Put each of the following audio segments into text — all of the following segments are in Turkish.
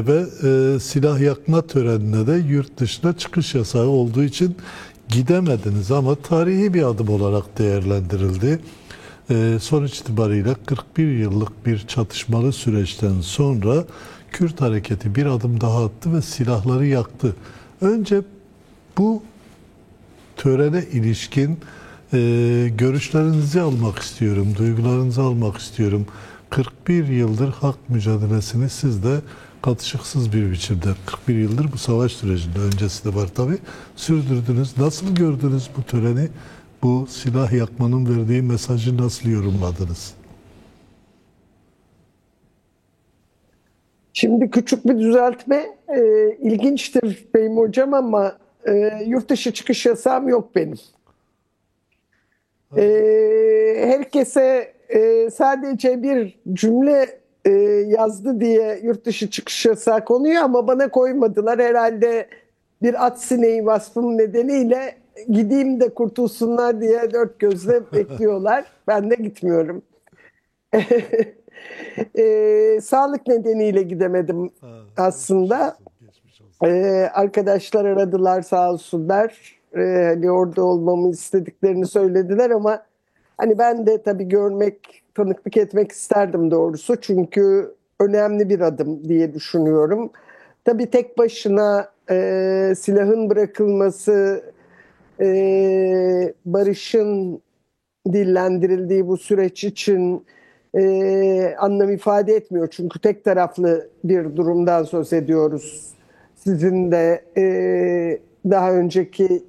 Ve silah yakma törenine de yurt dışına çıkış yasağı olduğu için gidemediniz ama tarihi bir adım olarak değerlendirildi. Sonuç itibariyle 41 yıllık bir çatışmalı süreçten sonra Kürt hareketi bir adım daha attı ve silahları yaktı. Önce bu törene ilişkin görüşlerinizi almak istiyorum, duygularınızı almak istiyorum. 41 yıldır hak mücadelesini siz de katışıksız bir biçimde, 41 yıldır bu savaş sürecinde, öncesi de var tabii, sürdürdünüz. Nasıl gördünüz bu töreni? Bu silah yakmanın verdiği mesajı nasıl yorumladınız? Şimdi küçük bir düzeltme. İlginçtir benim hocam ama yurt dışı çıkış yasağım yok benim. Herkese sadece bir cümle yazdı diye yurt dışı çıkış yasağı konuyor ama bana koymadılar. Herhalde bir at sineği vasfım nedeniyle gideyim de kurtulsunlar diye dört gözle bekliyorlar. Ben de gitmiyorum. Sağlık nedeniyle gidemedim aslında. Arkadaşlar aradılar sağ olsunlar. Hani orada olmamı istediklerini söylediler ama hani ben de tabii görmek, tanıklık etmek isterdim doğrusu. Çünkü önemli bir adım diye düşünüyorum. Tabii tek başına silahın bırakılması, barışın dillendirildiği bu süreç için anlam ifade etmiyor. Çünkü tek taraflı bir durumdan söz ediyoruz. Sizin de daha önceki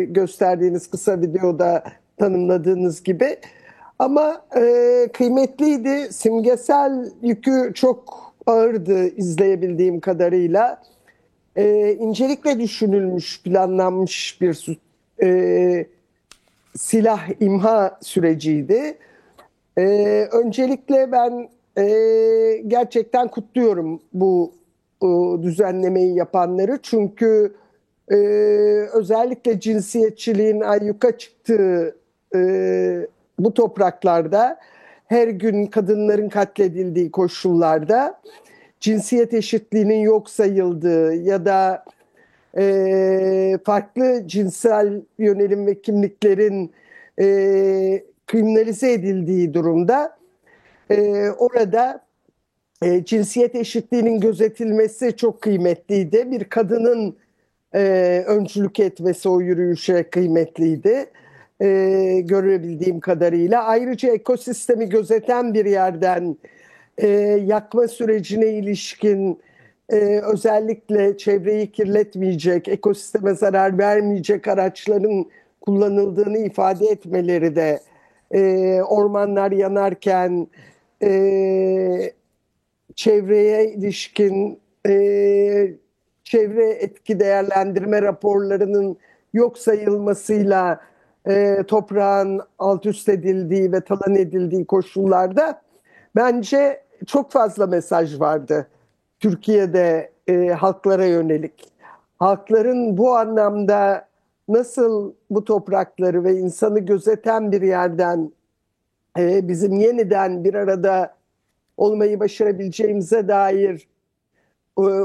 gösterdiğiniz kısa videoda tanımladığınız gibi. Ama kıymetliydi. Simgesel yükü çok ağırdı izleyebildiğim kadarıyla. İncelikle düşünülmüş, planlanmış bir silah imha süreciydi. Öncelikle ben gerçekten kutluyorum bu düzenlemeyi yapanları. Çünkü özellikle cinsiyetçiliğin ayyuka çıktığı bu topraklarda her gün kadınların katledildiği koşullarda cinsiyet eşitliğinin yok sayıldığı ya da farklı cinsel yönelim ve kimliklerin kriminalize edildiği durumda orada cinsiyet eşitliğinin gözetilmesi çok kıymetliydi. Bir kadının öncülük etmesi o yürüyüşe kıymetliydi. Görebildiğim kadarıyla. Ayrıca ekosistemi gözeten bir yerden yakma sürecine ilişkin özellikle çevreyi kirletmeyecek, ekosisteme zarar vermeyecek araçların kullanıldığını ifade etmeleri de ormanlar yanarken çevreye ilişkin çevre etki değerlendirme raporlarının yok sayılmasıyla toprağın alt üst edildiği ve talan edildiği koşullarda bence çok fazla mesaj vardı Türkiye'de halklara yönelik. Halkların bu anlamda nasıl bu toprakları ve insanı gözeten bir yerden bizim yeniden bir arada olmayı başarabileceğimize dair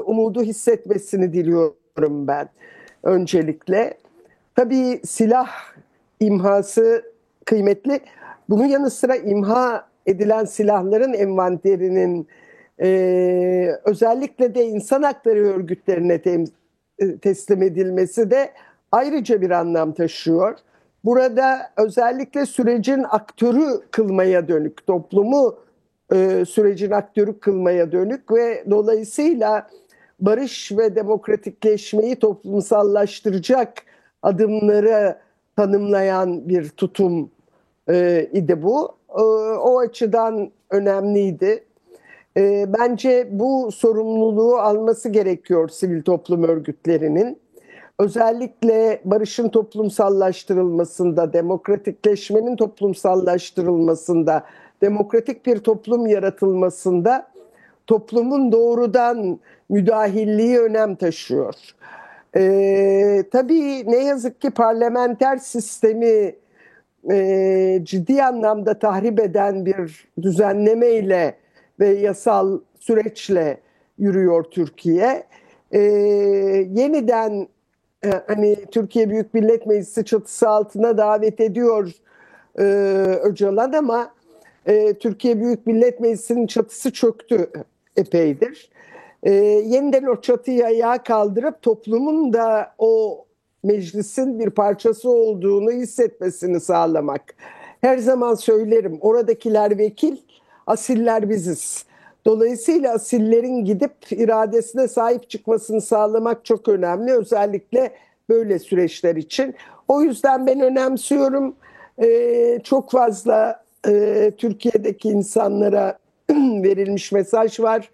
umudu hissetmesini diliyorum ben öncelikle. Tabii silah imhası kıymetli. Bunun yanı sıra imha edilen silahların envanterinin özellikle de insan hakları örgütlerine teslim edilmesi de ayrıca bir anlam taşıyor. Burada özellikle sürecin aktörü kılmaya dönük, toplumu sürecin aktörü kılmaya dönük ve dolayısıyla barış ve demokratikleşmeyi toplumsallaştıracak adımları tanımlayan bir tutum idi bu. O açıdan önemliydi. Bence bu sorumluluğu alması gerekiyor sivil toplum örgütlerinin. Özellikle barışın toplumsallaştırılmasında, demokratikleşmenin toplumsallaştırılmasında, demokratik bir toplum yaratılmasında toplumun doğrudan müdahilliği önem taşıyor. Tabii ne yazık ki parlamenter sistemi ciddi anlamda tahrip eden bir düzenlemeyle ve yasal süreçle yürüyor Türkiye. E, Yeniden hani Türkiye Büyük Millet Meclisi çatısı altına davet ediyor e, Öcalan ama Türkiye Büyük Millet Meclisi'nin çatısı çöktü epeydir. Yeniden o çatıyı ayağa kaldırıp toplumun da o meclisin bir parçası olduğunu hissetmesini sağlamak. Her zaman söylerim, oradakiler vekil, asiller biziz. Dolayısıyla asillerin gidip iradesine sahip çıkmasını sağlamak çok önemli. Özellikle böyle süreçler için. O yüzden ben önemsiyorum. Çok fazla Türkiye'deki insanlara verilmiş mesaj var.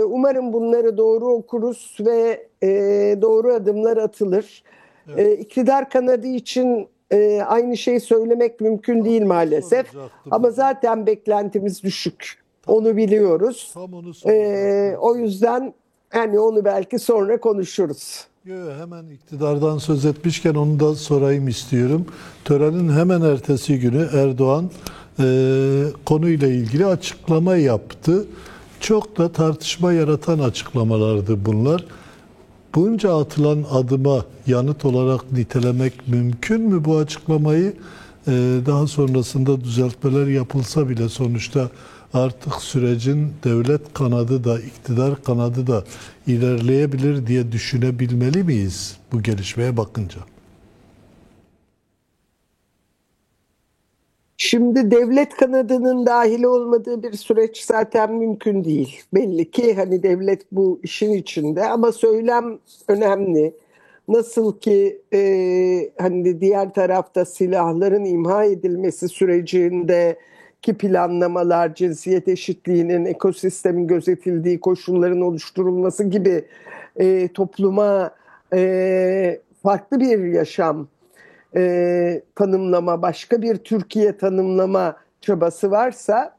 Umarım bunları doğru okuruz ve doğru adımlar atılır. Evet. İktidar kanadı için aynı şeyi söylemek mümkün değil maalesef. Soracaktım Ama hocam. zaten beklentimiz düşük. Onu biliyoruz. Tam onu soracaktım. O yüzden hani onu belki sonra konuşuruz. Yo, hemen iktidardan söz etmişken onu da sorayım istiyorum. Törenin hemen ertesi günü Erdoğan konuyla ilgili açıklama yaptı. Çok da tartışma yaratan açıklamalardı bunlar. Bunca atılan adıma yanıt olarak nitelemek mümkün mü bu açıklamayı? Daha sonrasında düzeltmeler yapılsa bile sonuçta artık sürecin devlet kanadı da iktidar kanadı da ilerleyebilir diye düşünebilmeli miyiz bu gelişmeye bakınca? Şimdi devlet kanadının dahil olmadığı bir süreç zaten mümkün değil. Belli ki hani devlet bu işin içinde ama söylem önemli. Nasıl ki hani diğer tarafta silahların imha edilmesi sürecindeki planlamalar, cinsiyet eşitliğinin, ekosistemin gözetildiği koşulların oluşturulması gibi topluma farklı bir yaşam tanımlama, başka bir Türkiye tanımlama çabası varsa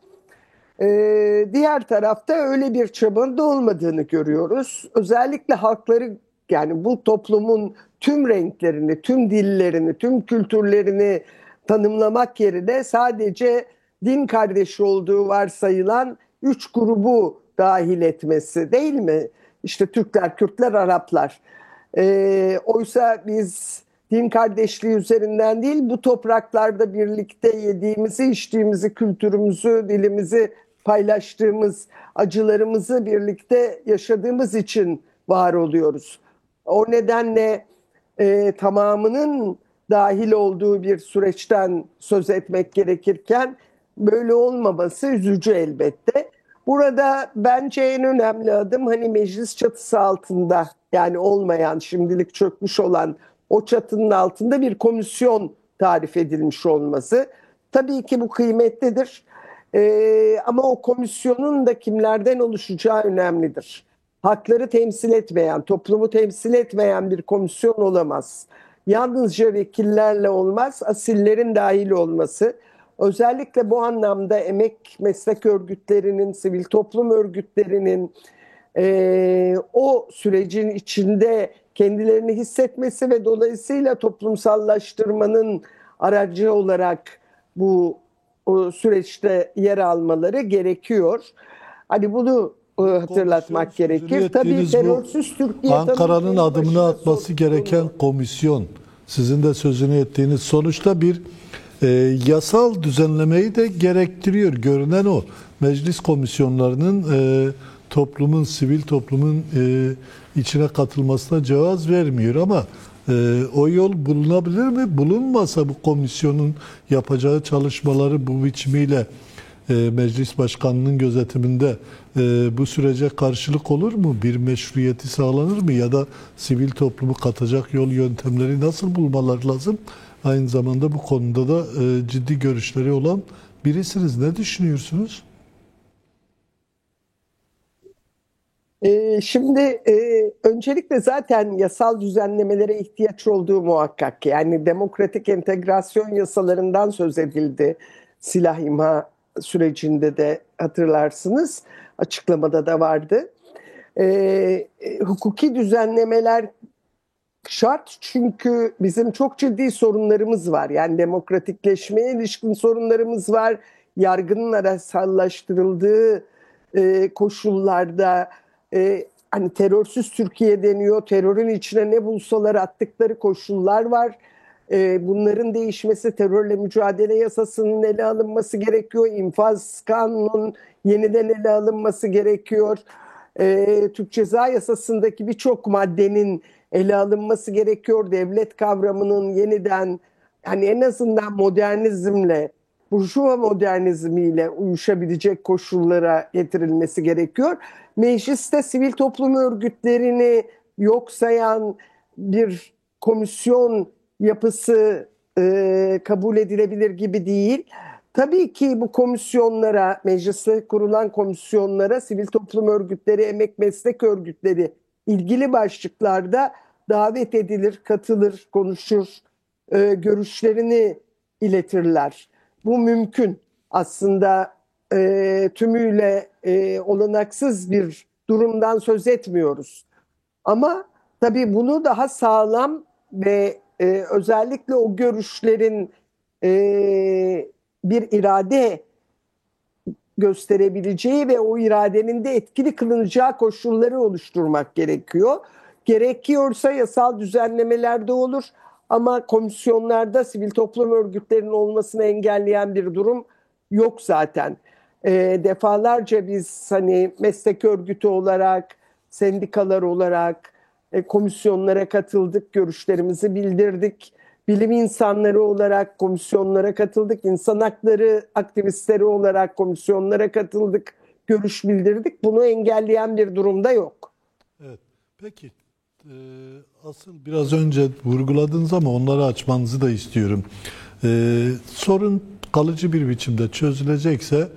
diğer tarafta öyle bir çabanın da olmadığını görüyoruz. Özellikle halkları yani bu toplumun tüm renklerini, tüm dillerini, tüm kültürlerini tanımlamak yerine sadece din kardeşi olduğu varsayılan üç grubu dahil etmesi değil mi? İşte Türkler, Kürtler, Araplar. Oysa biz din kardeşliği üzerinden değil, bu topraklarda birlikte yediğimizi, içtiğimizi, kültürümüzü, dilimizi paylaştığımız, acılarımızı birlikte yaşadığımız için var oluyoruz. O nedenle tamamının dahil olduğu bir süreçten söz etmek gerekirken böyle olmaması üzücü elbette. Burada bence en önemli adım hani meclis çatısı altında yani olmayan, şimdilik çökmüş olan o çatının altında bir komisyon tarif edilmiş olması. Tabii ki bu kıymetlidir. Ama o komisyonun da kimlerden oluşacağı önemlidir. Hakları temsil etmeyen, toplumu temsil etmeyen bir komisyon olamaz. Yalnızca vekillerle olmaz, asillerin dahil olması. Özellikle bu anlamda emek meslek örgütlerinin, sivil toplum örgütlerinin o sürecin içinde kendilerini hissetmesi ve dolayısıyla toplumsallaştırmanın aracı olarak bu o süreçte yer almaları gerekiyor. Hani bunu hatırlatmak Komisyon sözünü gerekir. Tabii ettiğiniz bu terörsüz Türkiye Ankara'nın tanımı adımını başına atması sorun gereken konu. komisyon, sizin de sözünü ettiğiniz sonuçta bir yasal düzenlemeyi de gerektiriyor. Görünen o. Meclis komisyonlarının toplumun, sivil toplumun içine katılmasına cevaz vermiyor ama o yol bulunabilir mi? Bulunmasa bu komisyonun yapacağı çalışmaları bu biçimiyle Meclis Başkanı'nın gözetiminde bu sürece karşılık olur mu? Bir meşruiyeti sağlanır mı? Ya da sivil toplumu katacak yol yöntemleri nasıl bulmalar lazım? Aynı zamanda bu konuda da ciddi görüşleri olan birisiniz. Ne düşünüyorsunuz? Şimdi öncelikle zaten yasal düzenlemelere ihtiyaç olduğu muhakkak. Yani demokratik entegrasyon yasalarından söz edildi silah imha sürecinde de hatırlarsınız. Açıklamada da vardı. Hukuki düzenlemeler şart çünkü bizim çok ciddi sorunlarımız var. Yani demokratikleşmeye ilişkin sorunlarımız var. Yargının araçsallaştırıldığı koşullarda hani terörsüz Türkiye deniyor. Terörün içine ne bulsalar attıkları koşullar var. Bunların değişmesi, terörle mücadele yasasının ele alınması gerekiyor. İnfaz kanunun yeniden ele alınması gerekiyor. Türk Ceza Yasası'ndaki birçok maddenin ele alınması gerekiyor. Devlet kavramının yeniden, hani en azından modernizmle, Burjuva modernizmiyle uyuşabilecek koşullara getirilmesi gerekiyor. Mecliste sivil toplum örgütlerini yok sayan bir komisyon yapısı kabul edilebilir gibi değil. Tabii ki bu komisyonlara, mecliste kurulan komisyonlara sivil toplum örgütleri, emek meslek örgütleri ilgili başlıklarda davet edilir, katılır, konuşur, görüşlerini iletirler. Bu mümkün. Aslında tümüyle olanaksız bir durumdan söz etmiyoruz. Ama tabii bunu daha sağlam ve özellikle o görüşlerin bir irade gösterebileceği ve o iradenin de etkili kılınacağı koşulları oluşturmak gerekiyor. Gerekiyorsa yasal düzenlemeler de olur ama komisyonlarda sivil toplum örgütlerinin olmasını engelleyen bir durum yok zaten. Defalarca biz hani meslek örgütü olarak, sendikalar olarak komisyonlara katıldık, görüşlerimizi bildirdik. Bilim insanları olarak komisyonlara katıldık, insan hakları aktivistleri olarak komisyonlara katıldık, görüş bildirdik. Bunu engelleyen bir durumda yok. Evet. Peki, e, asıl biraz önce vurguladınız ama onları açmanızı da istiyorum. Sorun kalıcı bir biçimde çözülecekse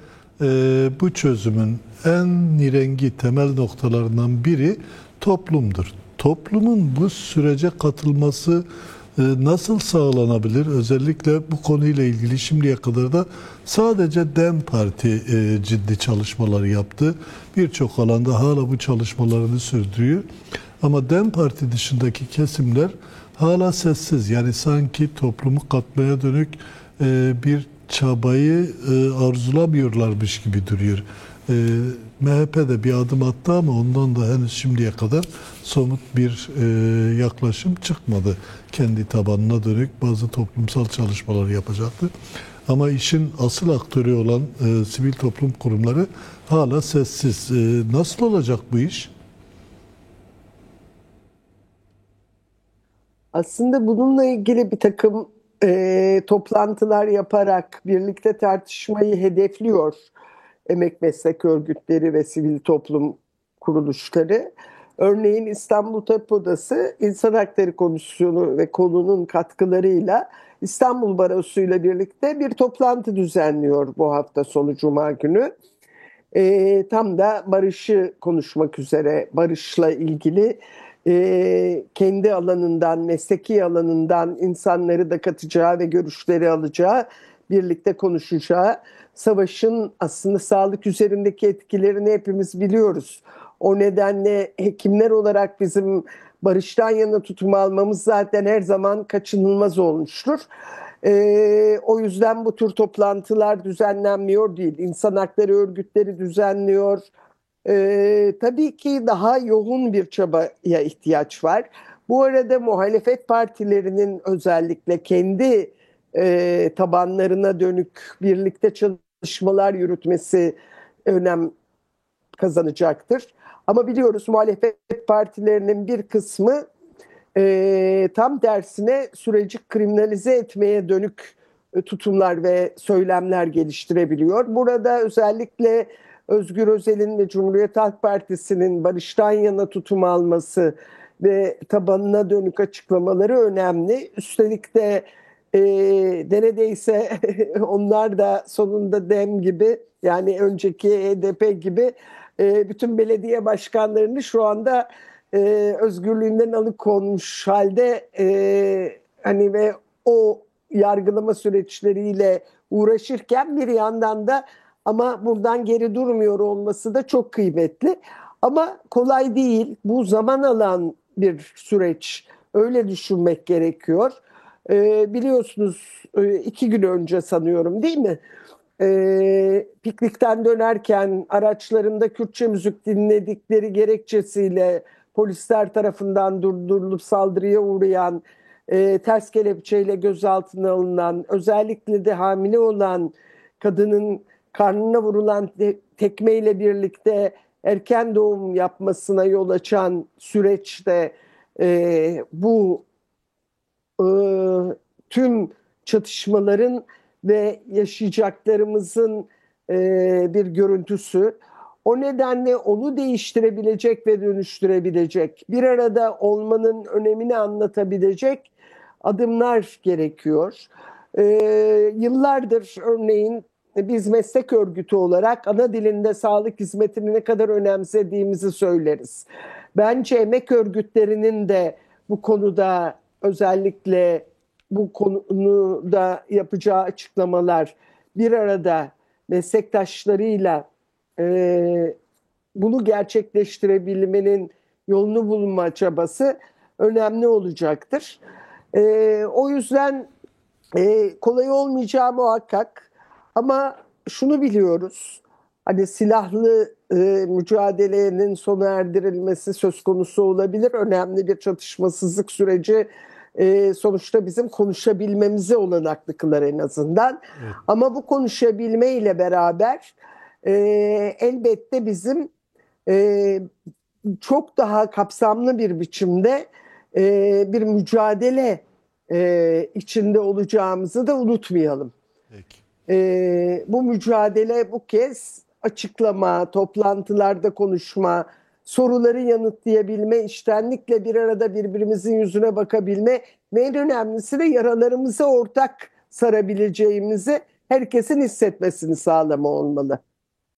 bu çözümün en nirengi temel noktalarından biri toplumdur. Toplumun bu sürece katılması nasıl sağlanabilir? Özellikle bu konuyla ilgili şimdiye kadar da sadece DEM Parti ciddi çalışmalar yaptı. Birçok alanda hala bu çalışmalarını sürdürüyor. Ama DEM Parti dışındaki kesimler hala sessiz. Yani sanki toplumu katmaya dönük bir çabayı arzulamıyorlarmış gibi duruyor. MHP de bir adım attı ama ondan da henüz şimdiye kadar somut bir yaklaşım çıkmadı. Kendi tabanına dönük bazı toplumsal çalışmalar yapacaktı. Ama işin asıl aktörü olan sivil toplum kurumları hala sessiz. Nasıl olacak bu iş? Aslında bununla ilgili bir takım toplantılar yaparak birlikte tartışmayı hedefliyor emek meslek örgütleri ve sivil toplum kuruluşları. Örneğin İstanbul Tabip Odası İnsan Hakları Komisyonu ve konunun katkılarıyla İstanbul Barosu ile birlikte bir toplantı düzenliyor bu hafta sonu Cuma günü. Tam da barışı konuşmak üzere, barışla ilgili kendi alanından, mesleki alanından insanları da katacağı ve görüşleri alacağı, birlikte konuşacağı, savaşın aslında sağlık üzerindeki etkilerini hepimiz biliyoruz. O nedenle hekimler olarak bizim barıştan yana tutum almamız zaten her zaman kaçınılmaz olmuştur. O yüzden bu tür toplantılar düzenlenmiyor değil. İnsan hakları örgütleri düzenliyor. Tabii ki daha yoğun bir çabaya ihtiyaç var. Bu arada muhalefet partilerinin özellikle kendi tabanlarına dönük birlikte çalışmalar yürütmesi önem kazanacaktır. Ama biliyoruz muhalefet partilerinin bir kısmı tam tersine süreci kriminalize etmeye dönük tutumlar ve söylemler geliştirebiliyor. Burada özellikle Özgür Özel'in ve Cumhuriyet Halk Partisi'nin barıştan yana tutum alması ve tabanına dönük açıklamaları önemli. Üstelik de neredeyse onlar da sonunda DEM gibi, yani önceki HDP gibi bütün belediye başkanlarını şu anda özgürlüğünden alıkonmuş halde, hani ve o yargılama süreçleriyle uğraşırken bir yandan da ama buradan geri durmuyor olması da çok kıymetli. Ama kolay değil. Bu zaman alan bir süreç. Öyle düşünmek gerekiyor. Biliyorsunuz 2 gün önce sanıyorum, değil mi? piknikten dönerken araçlarında Kürtçe müzik dinledikleri gerekçesiyle polisler tarafından durdurulup saldırıya uğrayan, ters kelepçeyle gözaltına alınan, özellikle de hamile olan kadının karnına vurulan tekmeyle birlikte erken doğum yapmasına yol açan süreçte bu e, tüm çatışmaların ve yaşayacaklarımızın bir görüntüsü. O nedenle onu değiştirebilecek ve dönüştürebilecek, bir arada olmanın önemini anlatabilecek adımlar gerekiyor. E, Yıllardır örneğin biz meslek örgütü olarak ana dilinde sağlık hizmetini ne kadar önemsediğimizi söyleriz. Bence emek örgütlerinin de bu konuda, özellikle bu konuda yapacağı açıklamalar, bir arada meslektaşlarıyla bunu gerçekleştirebilmenin yolunu bulma çabası önemli olacaktır. O yüzden kolay olmayacağı muhakkak, ama şunu biliyoruz: hani silahlı mücadelenin sona erdirilmesi söz konusu olabilir. Önemli bir çatışmasızlık süreci sonuçta bizim konuşabilmemize olanaklı kılar en azından. Evet. Ama bu konuşabilme ile beraber elbette bizim çok daha kapsamlı bir biçimde bir mücadele içinde olacağımızı da unutmayalım. Peki. Bu mücadele bu kez açıklama, toplantılarda konuşma, soruları yanıtlayabilme, içtenlikle bir arada birbirimizin yüzüne bakabilme ve en önemlisi de yaralarımızı ortak sarabileceğimizi herkesin hissetmesini sağlama olmalı.